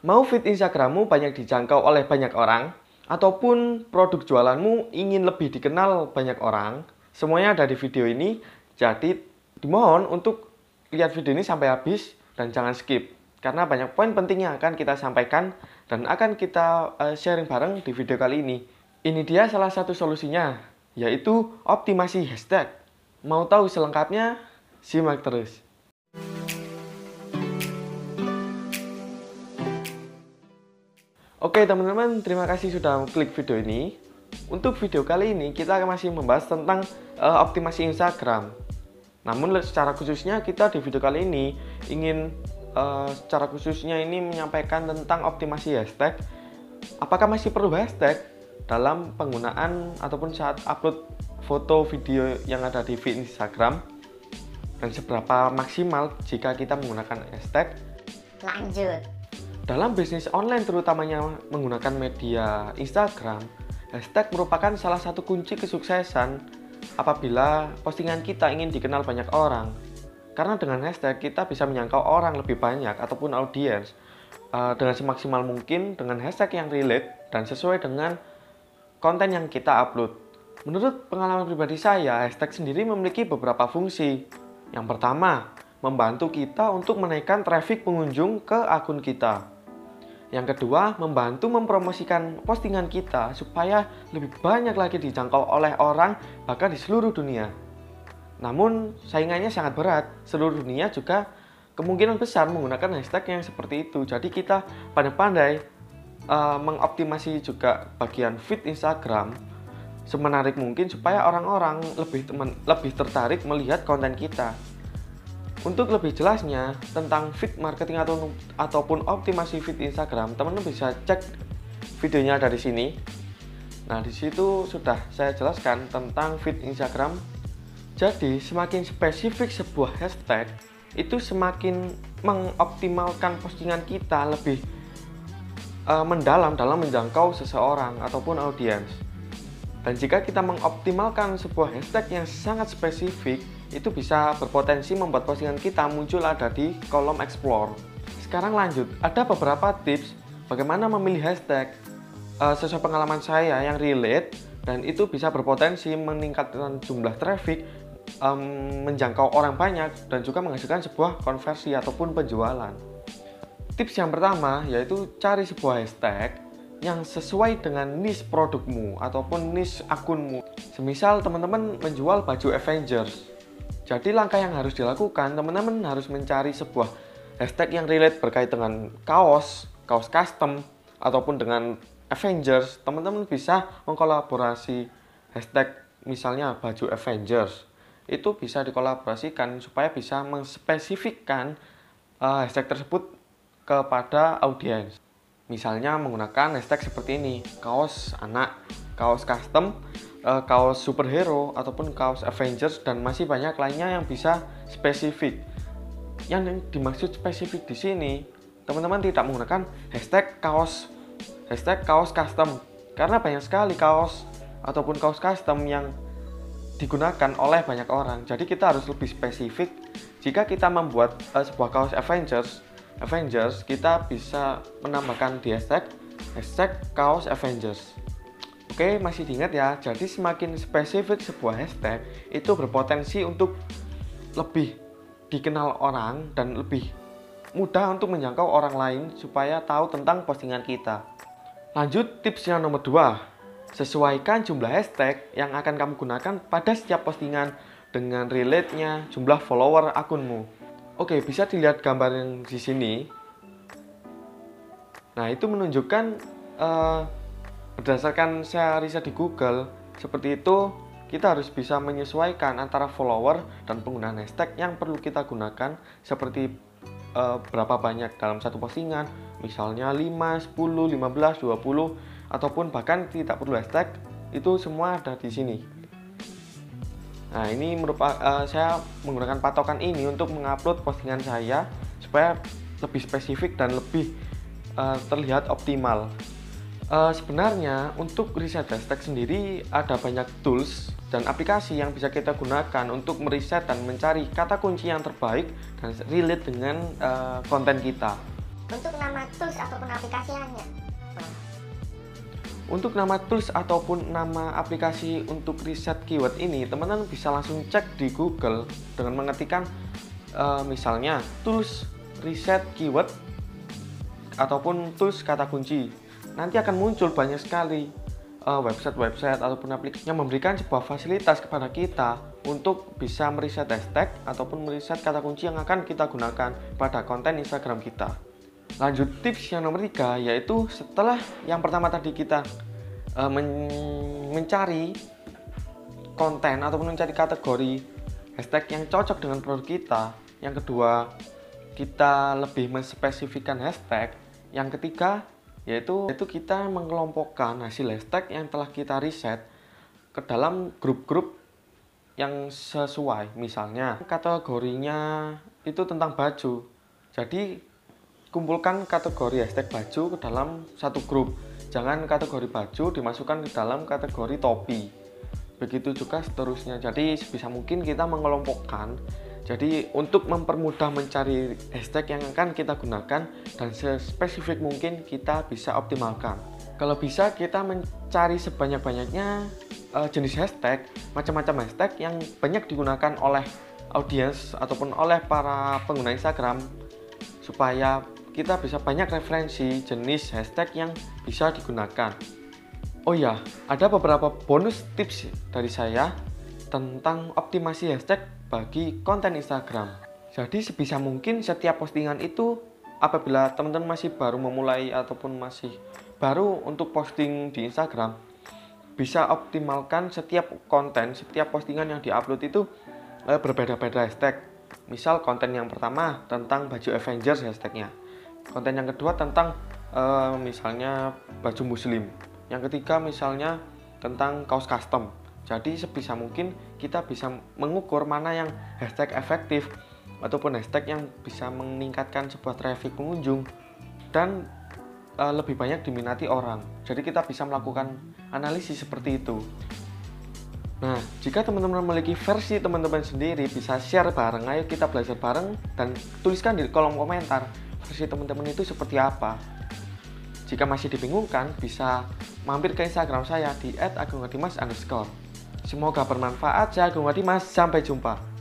Mau feed Instagrammu banyak dijangkau oleh banyak orang, ataupun produk jualanmu ingin lebih dikenal banyak orang, semuanya ada di video ini. Jadi dimohon untuk lihat video ini sampai habis dan jangan skip, karena banyak poin penting yang akan kita sampaikan dan akan kita sharing bareng di video kali ini. Ini dia salah satu solusinya, yaitu optimasi hashtag. Mau tahu selengkapnya? Simak terus. Oke teman-teman, terima kasih sudah klik video ini. Untuk video kali ini kita masih membahas tentang optimasi Instagram. Namun secara khususnya kita di video kali ini ingin secara khususnya ini menyampaikan tentang optimasi hashtag. Apakah masih perlu hashtag dalam penggunaan ataupun saat upload foto video yang ada di feed Instagram, dan seberapa maksimal jika kita menggunakan hashtag? Lanjut. Dalam bisnis online terutamanya menggunakan media Instagram, hashtag merupakan salah satu kunci kesuksesan apabila postingan kita ingin dikenal banyak orang. Karena dengan hashtag kita bisa menjangkau orang lebih banyak ataupun audiens dengan semaksimal mungkin dengan hashtag yang relate dan sesuai dengan konten yang kita upload. Menurut pengalaman pribadi saya, hashtag sendiri memiliki beberapa fungsi. Yang pertama, membantu kita untuk menaikkan traffic pengunjung ke akun kita. Yang kedua, membantu mempromosikan postingan kita supaya lebih banyak lagi dijangkau oleh orang bahkan di seluruh dunia. Namun, saingannya sangat berat. Seluruh dunia juga kemungkinan besar menggunakan hashtag yang seperti itu. Jadi kita pandai-pandai mengoptimasi juga bagian feed Instagram semenarik mungkin supaya orang-orang lebih tertarik melihat konten kita. Untuk lebih jelasnya tentang feed marketing ataupun optimasi feed Instagram, teman-teman bisa cek videonya dari sini. Nah, di situ sudah saya jelaskan tentang feed Instagram. Jadi, semakin spesifik sebuah hashtag, itu semakin mengoptimalkan postingan kita lebih mendalam dalam menjangkau seseorang ataupun audiens. Dan jika kita mengoptimalkan sebuah hashtag yang sangat spesifik, itu bisa berpotensi membuat postingan kita muncul ada di kolom explore. Sekarang lanjut, ada beberapa tips bagaimana memilih hashtag sesuai pengalaman saya yang relate, dan itu bisa berpotensi meningkatkan jumlah traffic, menjangkau orang banyak, dan juga menghasilkan sebuah konversi ataupun penjualan. Tips yang pertama yaitu cari sebuah hashtag yang sesuai dengan niche produkmu ataupun niche akunmu. Semisal teman-teman menjual baju Avengers. Jadi langkah yang harus dilakukan, teman-teman harus mencari sebuah hashtag yang relate berkait dengan kaos custom, ataupun dengan Avengers. Teman-teman bisa mengkolaborasi hashtag misalnya baju Avengers. Itu bisa dikolaborasikan supaya bisa menspesifikkan hashtag tersebut kepada audiens. Misalnya menggunakan hashtag seperti ini, kaos anak, kaos custom, kaos superhero, ataupun kaos Avengers, dan masih banyak lainnya yang bisa spesifik. Yang dimaksud spesifik di sini, teman-teman tidak menggunakan hashtag kaos custom, karena banyak sekali kaos ataupun kaos custom yang digunakan oleh banyak orang. Jadi kita harus lebih spesifik. Jika kita membuat sebuah kaos Avengers, kita bisa menambahkan di hashtag kaos Avengers. Oke, masih diingat ya. Jadi semakin spesifik sebuah hashtag, itu berpotensi untuk lebih dikenal orang dan lebih mudah untuk menjangkau orang lain supaya tahu tentang postingan kita. Lanjut, tips yang nomor 2. Sesuaikan jumlah hashtag yang akan kamu gunakan pada setiap postingan dengan relate-nya jumlah follower akunmu. Oke, bisa dilihat gambar yang di sini. Nah, itu menunjukkan berdasarkan saya riset di Google, seperti itu kita harus bisa menyesuaikan antara follower dan penggunaan hashtag yang perlu kita gunakan, seperti berapa banyak dalam satu postingan, misalnya 5, 10, 15, 20, ataupun bahkan tidak perlu hashtag, itu semua ada di sini. Nah, ini merupakan saya menggunakan patokan ini untuk mengupload postingan saya supaya lebih spesifik dan lebih terlihat optimal. Sebenarnya untuk riset hashtag sendiri ada banyak tools dan aplikasi yang bisa kita gunakan untuk meriset dan mencari kata kunci yang terbaik dan relate dengan konten kita. untuk nama tools ataupun aplikasinya. Untuk nama tools ataupun nama aplikasi untuk riset keyword ini, teman-teman bisa langsung cek di Google dengan mengetikkan misalnya tools riset keyword ataupun tools kata kunci. Nanti akan muncul banyak sekali website-website ataupun aplikasi yang memberikan sebuah fasilitas kepada kita untuk bisa meriset hashtag ataupun meriset kata kunci yang akan kita gunakan pada konten Instagram kita. Lanjut tips yang nomor 3, yaitu setelah yang pertama tadi kita mencari konten ataupun mencari kategori hashtag yang cocok dengan produk kita. Yang kedua, kita lebih menspesifikkan hashtag. Yang ketiga, yaitu kita mengelompokkan hasil hashtag yang telah kita riset ke dalam grup-grup yang sesuai. Misalnya kategorinya itu tentang baju, jadi kumpulkan kategori hashtag baju ke dalam satu grup. Jangan kategori baju dimasukkan ke dalam kategori topi, begitu juga seterusnya. Jadi sebisa mungkin kita mengelompokkan. Jadi untuk mempermudah mencari hashtag yang akan kita gunakan dan sespesifik mungkin kita bisa optimalkan. Kalau bisa kita mencari sebanyak-banyaknya jenis hashtag, macam-macam hashtag yang banyak digunakan oleh audiens ataupun oleh para pengguna Instagram, supaya kita bisa banyak referensi jenis hashtag yang bisa digunakan. Oh ya, ada beberapa bonus tips dari saya tentang optimasi hashtag bagi konten Instagram. Jadi sebisa mungkin setiap postingan itu, apabila teman-teman masih baru memulai ataupun masih baru untuk posting di Instagram, bisa optimalkan setiap konten, setiap postingan yang diupload itu berbeda-beda hashtag. Misal konten yang pertama tentang baju Avengers hashtagnya, konten yang kedua tentang misalnya baju muslim, yang ketiga misalnya tentang kaos custom. Jadi sebisa mungkin kita bisa mengukur mana yang hashtag efektif ataupun hashtag yang bisa meningkatkan sebuah traffic pengunjung dan lebih banyak diminati orang. Jadi kita bisa melakukan analisis seperti itu. Nah, jika teman-teman memiliki versi teman-teman sendiri, bisa share bareng. Ayo kita belajar bareng dan tuliskan di kolom komentar versi teman-teman itu seperti apa. Jika masih dibingungkan, bisa mampir ke Instagram saya di @agungadimas_. Semoga bermanfaat. Saya Agung Dimas, sampai jumpa.